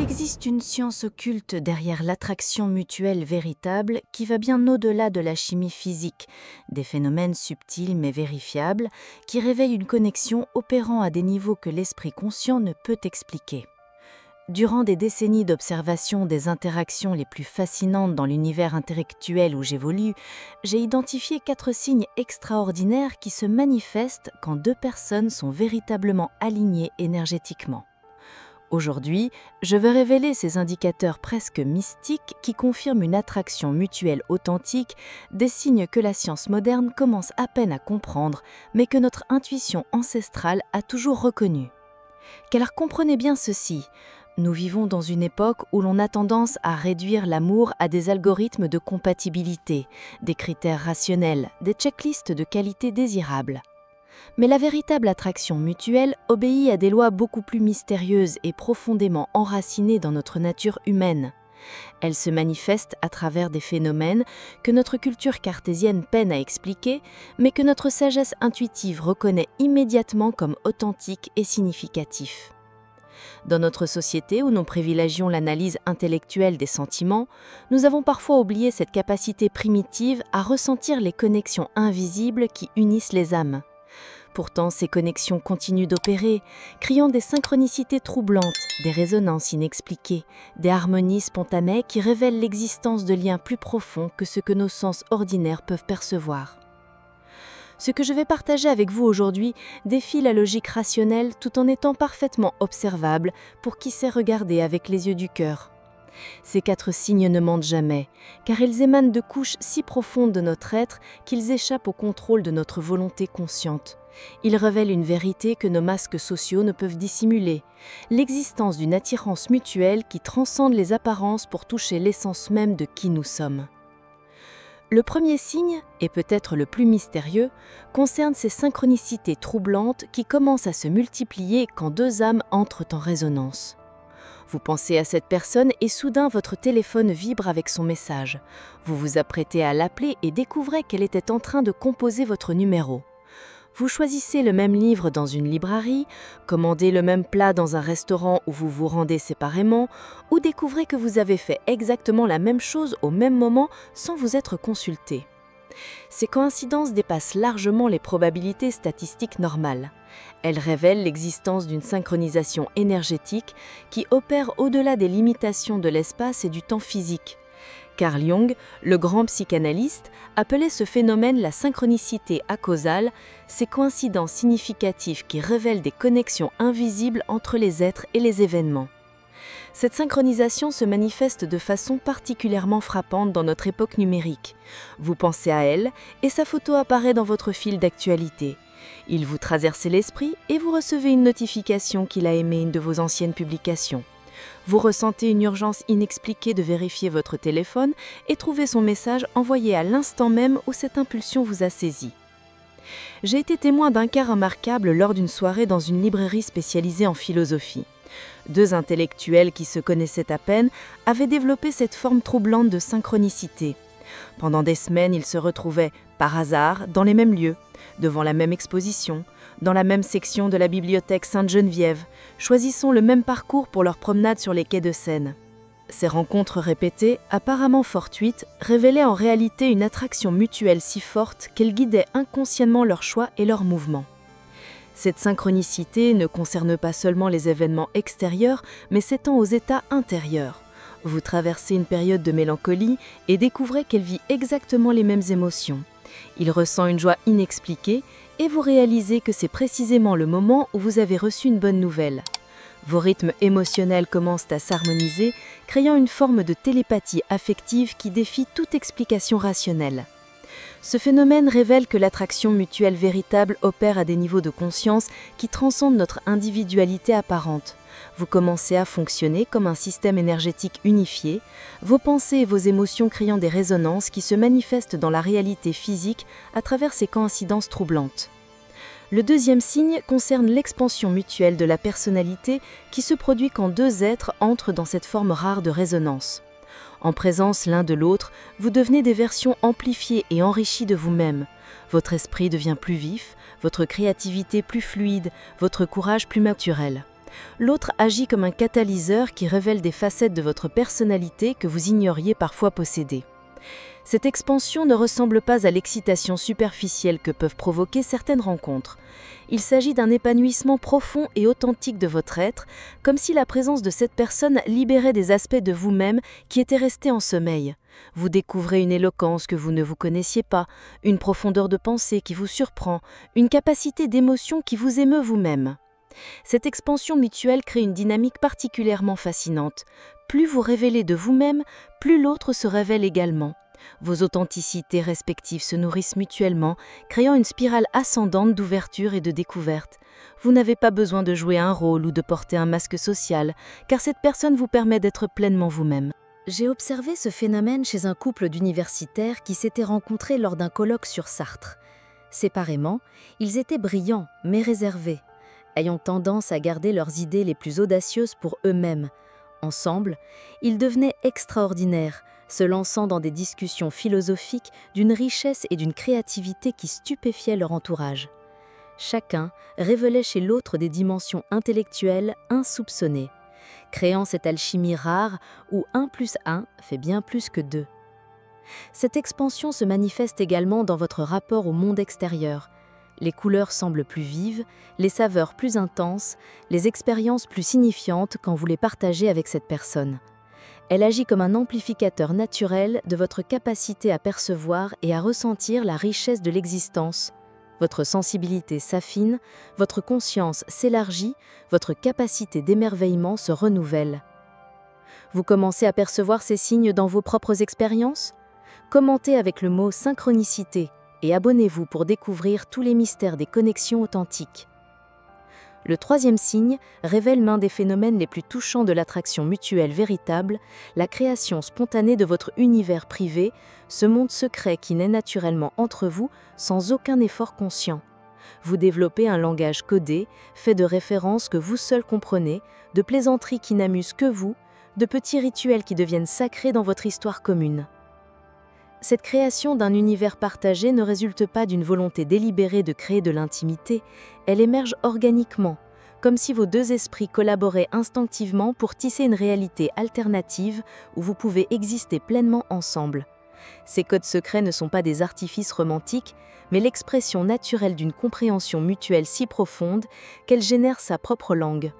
existe une science occulte derrière l'attraction mutuelle véritable qui va bien au-delà de la chimie physique, des phénomènes subtils mais vérifiables qui réveillent une connexion opérant à des niveaux que l'esprit conscient ne peut expliquer. Durant des décennies d'observation des interactions les plus fascinantes dans l'univers intellectuel où j'évolue, j'ai identifié 4 signes extraordinaires qui se manifestent quand 2 personnes sont véritablement alignées énergétiquement. Aujourd'hui, je veux révéler ces indicateurs presque mystiques qui confirment une attraction mutuelle authentique, des signes que la science moderne commence à peine à comprendre, mais que notre intuition ancestrale a toujours reconnus. Car comprenez bien ceci, nous vivons dans une époque où l'on a tendance à réduire l'amour à des algorithmes de compatibilité, des critères rationnels, des checklists de qualité désirables. Mais la véritable attraction mutuelle obéit à des lois beaucoup plus mystérieuses et profondément enracinées dans notre nature humaine. Elle se manifeste à travers des phénomènes que notre culture cartésienne peine à expliquer, mais que notre sagesse intuitive reconnaît immédiatement comme authentiques et significatifs. Dans notre société où nous privilégions l'analyse intellectuelle des sentiments, nous avons parfois oublié cette capacité primitive à ressentir les connexions invisibles qui unissent les âmes. Pourtant, ces connexions continuent d'opérer, créant des synchronicités troublantes, des résonances inexpliquées, des harmonies spontanées qui révèlent l'existence de liens plus profonds que ce que nos sens ordinaires peuvent percevoir. Ce que je vais partager avec vous aujourd'hui défie la logique rationnelle tout en étant parfaitement observable pour qui sait regarder avec les yeux du cœur. Ces 4 signes ne mentent jamais, car ils émanent de couches si profondes de notre être qu'ils échappent au contrôle de notre volonté consciente. Ils révèlent une vérité que nos masques sociaux ne peuvent dissimuler, l'existence d'une attirance mutuelle qui transcende les apparences pour toucher l'essence même de qui nous sommes. Le premier signe, et peut-être le plus mystérieux, concerne ces synchronicités troublantes qui commencent à se multiplier quand 2 âmes entrent en résonance. Vous pensez à cette personne et soudain votre téléphone vibre avec son message. Vous vous apprêtez à l'appeler et découvrez qu'elle était en train de composer votre numéro. Vous choisissez le même livre dans une librairie, commandez le même plat dans un restaurant où vous vous rendez séparément, ou découvrez que vous avez fait exactement la même chose au même moment sans vous être consulté. Ces coïncidences dépassent largement les probabilités statistiques normales. Elles révèlent l'existence d'une synchronisation énergétique qui opère au-delà des limitations de l'espace et du temps physique. Carl Jung, le grand psychanalyste, appelait ce phénomène la synchronicité acausale, ces coïncidences significatives qui révèlent des connexions invisibles entre les êtres et les événements. Cette synchronisation se manifeste de façon particulièrement frappante dans notre époque numérique. Vous pensez à elle et sa photo apparaît dans votre fil d'actualité. Il vous traverse l'esprit et vous recevez une notification qu'il a aimé une de vos anciennes publications. Vous ressentez une urgence inexpliquée de vérifier votre téléphone et trouver son message envoyé à l'instant même où cette impulsion vous a saisi. J'ai été témoin d'un cas remarquable lors d'une soirée dans une librairie spécialisée en philosophie. 2 intellectuels qui se connaissaient à peine avaient développé cette forme troublante de synchronicité. Pendant des semaines, ils se retrouvaient, par hasard, dans les mêmes lieux, devant la même exposition, dans la même section de la bibliothèque Sainte-Geneviève, choisissant le même parcours pour leur promenade sur les quais de Seine. Ces rencontres répétées, apparemment fortuites, révélaient en réalité une attraction mutuelle si forte qu'elles guidaient inconsciemment leurs choix et leurs mouvements. Cette synchronicité ne concerne pas seulement les événements extérieurs, mais s'étend aux états intérieurs. Vous traversez une période de mélancolie et découvrez qu'elle vit exactement les mêmes émotions. Il ressent une joie inexpliquée et vous réalisez que c'est précisément le moment où vous avez reçu une bonne nouvelle. Vos rythmes émotionnels commencent à s'harmoniser, créant une forme de télépathie affective qui défie toute explication rationnelle. Ce phénomène révèle que l'attraction mutuelle véritable opère à des niveaux de conscience qui transcendent notre individualité apparente. Vous commencez à fonctionner comme un système énergétique unifié, vos pensées et vos émotions créant des résonances qui se manifestent dans la réalité physique à travers ces coïncidences troublantes. Le deuxième signe concerne l'expansion mutuelle de la personnalité qui se produit quand 2 êtres entrent dans cette forme rare de résonance. En présence l'un de l'autre, vous devenez des versions amplifiées et enrichies de vous-même. Votre esprit devient plus vif, votre créativité plus fluide, votre courage plus naturel. L'autre agit comme un catalyseur qui révèle des facettes de votre personnalité que vous ignoriez parfois posséder. Cette expansion ne ressemble pas à l'excitation superficielle que peuvent provoquer certaines rencontres. Il s'agit d'un épanouissement profond et authentique de votre être, comme si la présence de cette personne libérait des aspects de vous-même qui étaient restés en sommeil. Vous découvrez une éloquence que vous ne vous connaissiez pas, une profondeur de pensée qui vous surprend, une capacité d'émotion qui vous émeut vous-même. Cette expansion mutuelle crée une dynamique particulièrement fascinante. Plus vous révélez de vous-même, plus l'autre se révèle également. Vos authenticités respectives se nourrissent mutuellement, créant une spirale ascendante d'ouverture et de découverte. Vous n'avez pas besoin de jouer un rôle ou de porter un masque social, car cette personne vous permet d'être pleinement vous-même. J'ai observé ce phénomène chez un couple d'universitaires qui s'étaient rencontrés lors d'un colloque sur Sartre. Séparément, ils étaient brillants, mais réservés, ayant tendance à garder leurs idées les plus audacieuses pour eux-mêmes. Ensemble, ils devenaient extraordinaires, se lançant dans des discussions philosophiques d'une richesse et d'une créativité qui stupéfiaient leur entourage. Chacun révélait chez l'autre des dimensions intellectuelles insoupçonnées, créant cette alchimie rare où 1 + 1 fait bien plus que 2. Cette expansion se manifeste également dans votre rapport au monde extérieur. Les couleurs semblent plus vives, les saveurs plus intenses, les expériences plus signifiantes quand vous les partagez avec cette personne. Elle agit comme un amplificateur naturel de votre capacité à percevoir et à ressentir la richesse de l'existence. Votre sensibilité s'affine, votre conscience s'élargit, votre capacité d'émerveillement se renouvelle. Vous commencez à percevoir ces signes dans vos propres expériences ? Commentez avec le mot « synchronicité » et abonnez-vous pour découvrir tous les mystères des connexions authentiques. Le 3e signe révèle l'un des phénomènes les plus touchants de l'attraction mutuelle véritable, la création spontanée de votre univers privé, ce monde secret qui naît naturellement entre vous sans aucun effort conscient. Vous développez un langage codé, fait de références que vous seul comprenez, de plaisanteries qui n'amusent que vous, de petits rituels qui deviennent sacrés dans votre histoire commune. Cette création d'un univers partagé ne résulte pas d'une volonté délibérée de créer de l'intimité, elle émerge organiquement, comme si vos deux esprits collaboraient instinctivement pour tisser une réalité alternative où vous pouvez exister pleinement ensemble. Ces codes secrets ne sont pas des artifices romantiques, mais l'expression naturelle d'une compréhension mutuelle si profonde qu'elle génère sa propre langue.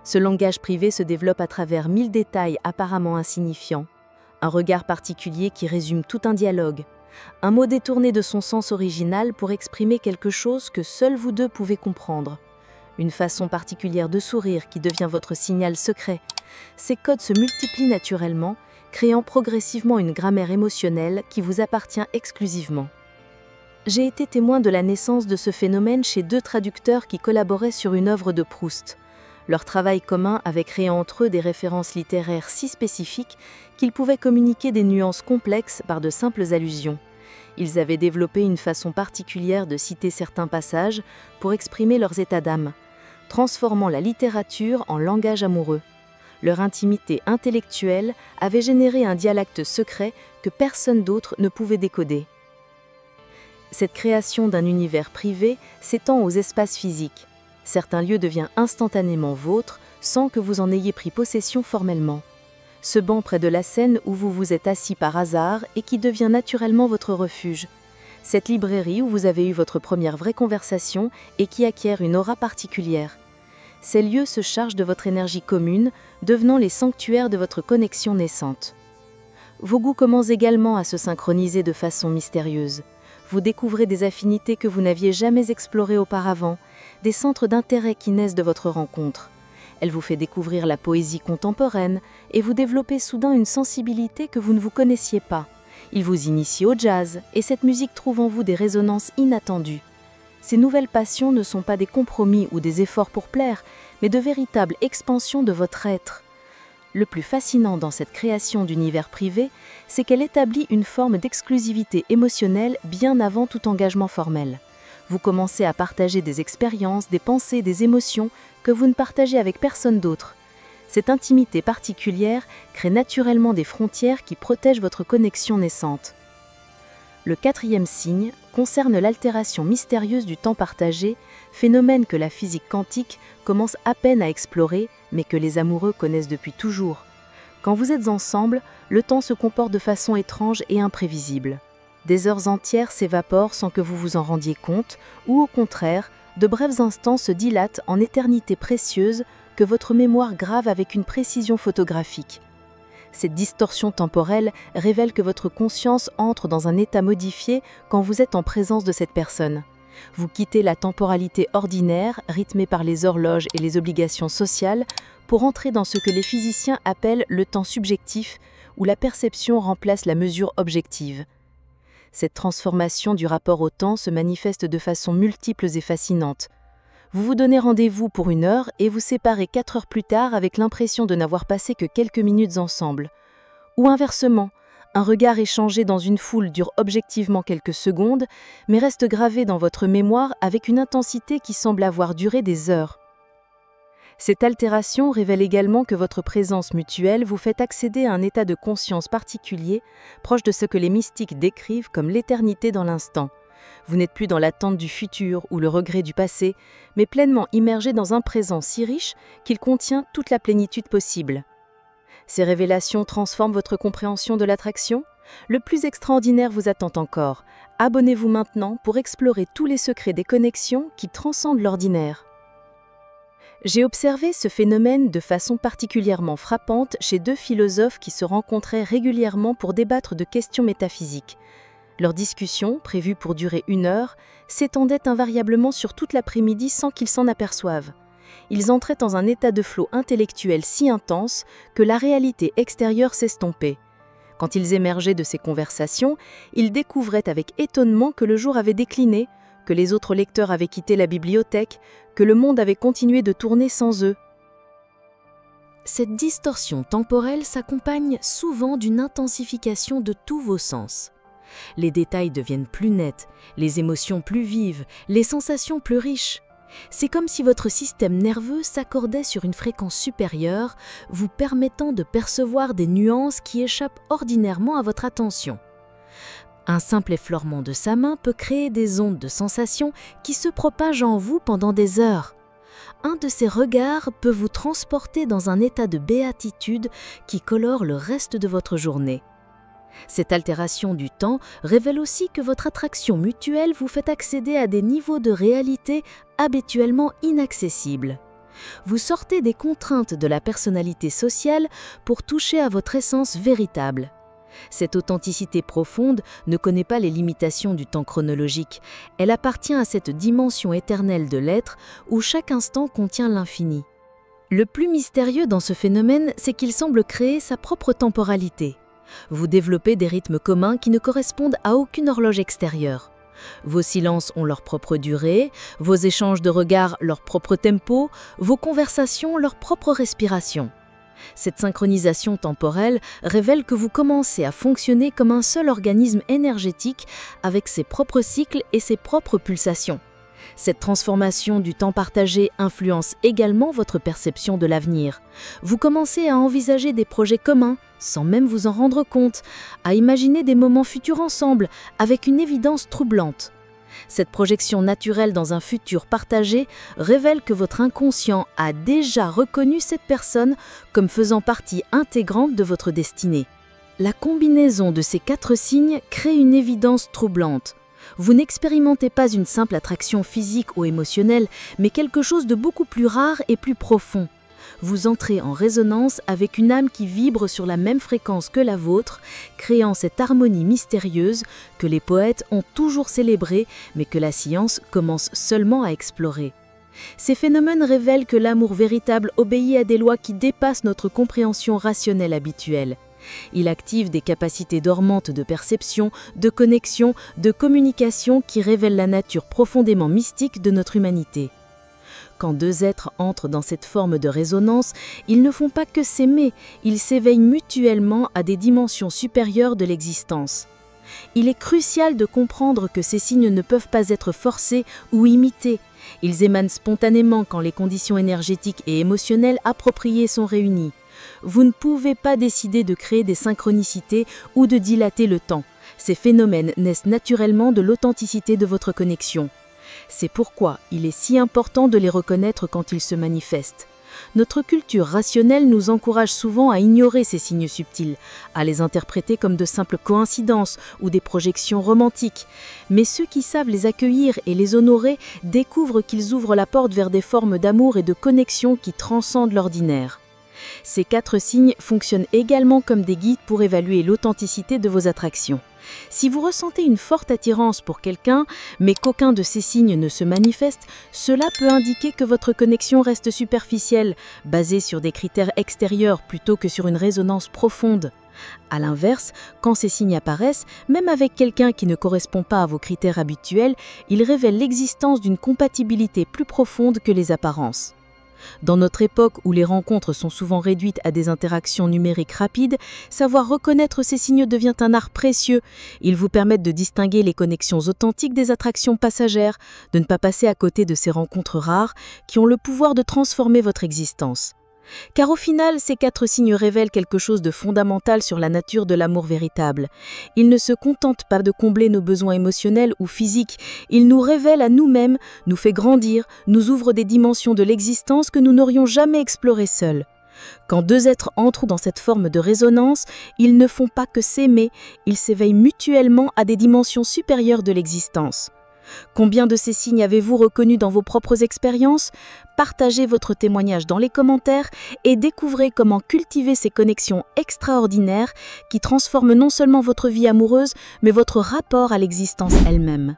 Ce langage privé se développe à travers 1000 détails apparemment insignifiants. Un regard particulier qui résume tout un dialogue, un mot détourné de son sens original pour exprimer quelque chose que seuls vous deux pouvez comprendre, une façon particulière de sourire qui devient votre signal secret. Ces codes se multiplient naturellement, créant progressivement une grammaire émotionnelle qui vous appartient exclusivement. J'ai été témoin de la naissance de ce phénomène chez 2 traducteurs qui collaboraient sur une œuvre de Proust. Leur travail commun avait créé entre eux des références littéraires si spécifiques qu'ils pouvaient communiquer des nuances complexes par de simples allusions. Ils avaient développé une façon particulière de citer certains passages pour exprimer leurs états d'âme, transformant la littérature en langage amoureux. Leur intimité intellectuelle avait généré un dialecte secret que personne d'autre ne pouvait décoder. Cette création d'un univers privé s'étend aux espaces physiques. Certains lieux deviennent instantanément vôtres sans que vous en ayez pris possession formellement. Ce banc près de la Seine où vous vous êtes assis par hasard et qui devient naturellement votre refuge. Cette librairie où vous avez eu votre première vraie conversation et qui acquiert une aura particulière. Ces lieux se chargent de votre énergie commune, devenant les sanctuaires de votre connexion naissante. Vos goûts commencent également à se synchroniser de façon mystérieuse. Vous découvrez des affinités que vous n'aviez jamais explorées auparavant, des centres d'intérêt qui naissent de votre rencontre. Elle vous fait découvrir la poésie contemporaine et vous développez soudain une sensibilité que vous ne vous connaissiez pas. Il vous initie au jazz et cette musique trouve en vous des résonances inattendues. Ces nouvelles passions ne sont pas des compromis ou des efforts pour plaire, mais de véritables expansions de votre être. Le plus fascinant dans cette création d'univers privé, c'est qu'elle établit une forme d'exclusivité émotionnelle bien avant tout engagement formel. Vous commencez à partager des expériences, des pensées, des émotions que vous ne partagez avec personne d'autre. Cette intimité particulière crée naturellement des frontières qui protègent votre connexion naissante. Le 4e signe concerne l'altération mystérieuse du temps partagé, phénomène que la physique quantique commence à peine à explorer, mais que les amoureux connaissent depuis toujours. Quand vous êtes ensemble, le temps se comporte de façon étrange et imprévisible. Des heures entières s'évaporent sans que vous vous en rendiez compte, ou au contraire, de brefs instants se dilatent en éternités précieuses que votre mémoire grave avec une précision photographique. Cette distorsion temporelle révèle que votre conscience entre dans un état modifié quand vous êtes en présence de cette personne. Vous quittez la temporalité ordinaire, rythmée par les horloges et les obligations sociales, pour entrer dans ce que les physiciens appellent le temps subjectif, où la perception remplace la mesure objective. Cette transformation du rapport au temps se manifeste de façon multiples et fascinante. Vous vous donnez rendez-vous pour 1 heure et vous séparez 4 heures plus tard avec l'impression de n'avoir passé que quelques minutes ensemble. Ou inversement, un regard échangé dans une foule dure objectivement quelques secondes, mais reste gravé dans votre mémoire avec une intensité qui semble avoir duré des heures. Cette altération révèle également que votre présence mutuelle vous fait accéder à un état de conscience particulier, proche de ce que les mystiques décrivent comme l'éternité dans l'instant. Vous n'êtes plus dans l'attente du futur ou le regret du passé, mais pleinement immergé dans un présent si riche qu'il contient toute la plénitude possible. Ces révélations transforment votre compréhension de l'attraction ? Le plus extraordinaire vous attend encore. Abonnez-vous maintenant pour explorer tous les secrets des connexions qui transcendent l'ordinaire. J'ai observé ce phénomène de façon particulièrement frappante chez 2 philosophes qui se rencontraient régulièrement pour débattre de questions métaphysiques. Leur discussion, prévue pour durer 1 heure, s'étendait invariablement sur toute l'après-midi sans qu'ils s'en aperçoivent. Ils entraient dans un état de flot intellectuel si intense que la réalité extérieure s'estompait. Quand ils émergeaient de ces conversations, ils découvraient avec étonnement que le jour avait décliné, que les autres lecteurs avaient quitté la bibliothèque, que le monde avait continué de tourner sans eux. Cette distorsion temporelle s'accompagne souvent d'une intensification de tous vos sens. Les détails deviennent plus nets, les émotions plus vives, les sensations plus riches. C'est comme si votre système nerveux s'accordait sur une fréquence supérieure, vous permettant de percevoir des nuances qui échappent ordinairement à votre attention. Un simple effleurement de sa main peut créer des ondes de sensations qui se propagent en vous pendant des heures. Un de ces regards peut vous transporter dans un état de béatitude qui colore le reste de votre journée. Cette altération du temps révèle aussi que votre attraction mutuelle vous fait accéder à des niveaux de réalité habituellement inaccessibles. Vous sortez des contraintes de la personnalité sociale pour toucher à votre essence véritable. Cette authenticité profonde ne connaît pas les limitations du temps chronologique. Elle appartient à cette dimension éternelle de l'être où chaque instant contient l'infini. Le plus mystérieux dans ce phénomène, c'est qu'il semble créer sa propre temporalité. Vous développez des rythmes communs qui ne correspondent à aucune horloge extérieure. Vos silences ont leur propre durée, vos échanges de regards leur propre tempo, vos conversations leur propre respiration. Cette synchronisation temporelle révèle que vous commencez à fonctionner comme un seul organisme énergétique avec ses propres cycles et ses propres pulsations. Cette transformation du temps partagé influence également votre perception de l'avenir. Vous commencez à envisager des projets communs, sans même vous en rendre compte, à imaginer des moments futurs ensemble, avec une évidence troublante. Cette projection naturelle dans un futur partagé révèle que votre inconscient a déjà reconnu cette personne comme faisant partie intégrante de votre destinée. La combinaison de ces 4 signes crée une évidence troublante. Vous n'expérimentez pas une simple attraction physique ou émotionnelle, mais quelque chose de beaucoup plus rare et plus profond. Vous entrez en résonance avec une âme qui vibre sur la même fréquence que la vôtre, créant cette harmonie mystérieuse que les poètes ont toujours célébrée, mais que la science commence seulement à explorer. Ces phénomènes révèlent que l'amour véritable obéit à des lois qui dépassent notre compréhension rationnelle habituelle. Il active des capacités dormantes de perception, de connexion, de communication qui révèlent la nature profondément mystique de notre humanité. Quand 2 êtres entrent dans cette forme de résonance, ils ne font pas que s'aimer, ils s'éveillent mutuellement à des dimensions supérieures de l'existence. Il est crucial de comprendre que ces signes ne peuvent pas être forcés ou imités. Ils émanent spontanément quand les conditions énergétiques et émotionnelles appropriées sont réunies. Vous ne pouvez pas décider de créer des synchronicités ou de dilater le temps. Ces phénomènes naissent naturellement de l'authenticité de votre connexion. C'est pourquoi il est si important de les reconnaître quand ils se manifestent. Notre culture rationnelle nous encourage souvent à ignorer ces signes subtils, à les interpréter comme de simples coïncidences ou des projections romantiques. Mais ceux qui savent les accueillir et les honorer découvrent qu'ils ouvrent la porte vers des formes d'amour et de connexion qui transcendent l'ordinaire. Ces 4 signes fonctionnent également comme des guides pour évaluer l'authenticité de vos attractions. Si vous ressentez une forte attirance pour quelqu'un, mais qu'aucun de ces signes ne se manifeste, cela peut indiquer que votre connexion reste superficielle, basée sur des critères extérieurs plutôt que sur une résonance profonde. A l'inverse, quand ces signes apparaissent, même avec quelqu'un qui ne correspond pas à vos critères habituels, ils révèlent l'existence d'une compatibilité plus profonde que les apparences. Dans notre époque où les rencontres sont souvent réduites à des interactions numériques rapides, savoir reconnaître ces signes devient un art précieux. Ils vous permettent de distinguer les connexions authentiques des attractions passagères, de ne pas passer à côté de ces rencontres rares qui ont le pouvoir de transformer votre existence. Car au final, ces 4 signes révèlent quelque chose de fondamental sur la nature de l'amour véritable. Ils ne se contentent pas de combler nos besoins émotionnels ou physiques, ils nous révèlent à nous-mêmes, nous fait grandir, nous ouvrent des dimensions de l'existence que nous n'aurions jamais explorées seuls. Quand 2 êtres entrent dans cette forme de résonance, ils ne font pas que s'aimer, ils s'éveillent mutuellement à des dimensions supérieures de l'existence. Combien de ces signes avez-vous reconnus dans vos propres expériences? Partagez votre témoignage dans les commentaires et découvrez comment cultiver ces connexions extraordinaires qui transforment non seulement votre vie amoureuse, mais votre rapport à l'existence elle-même.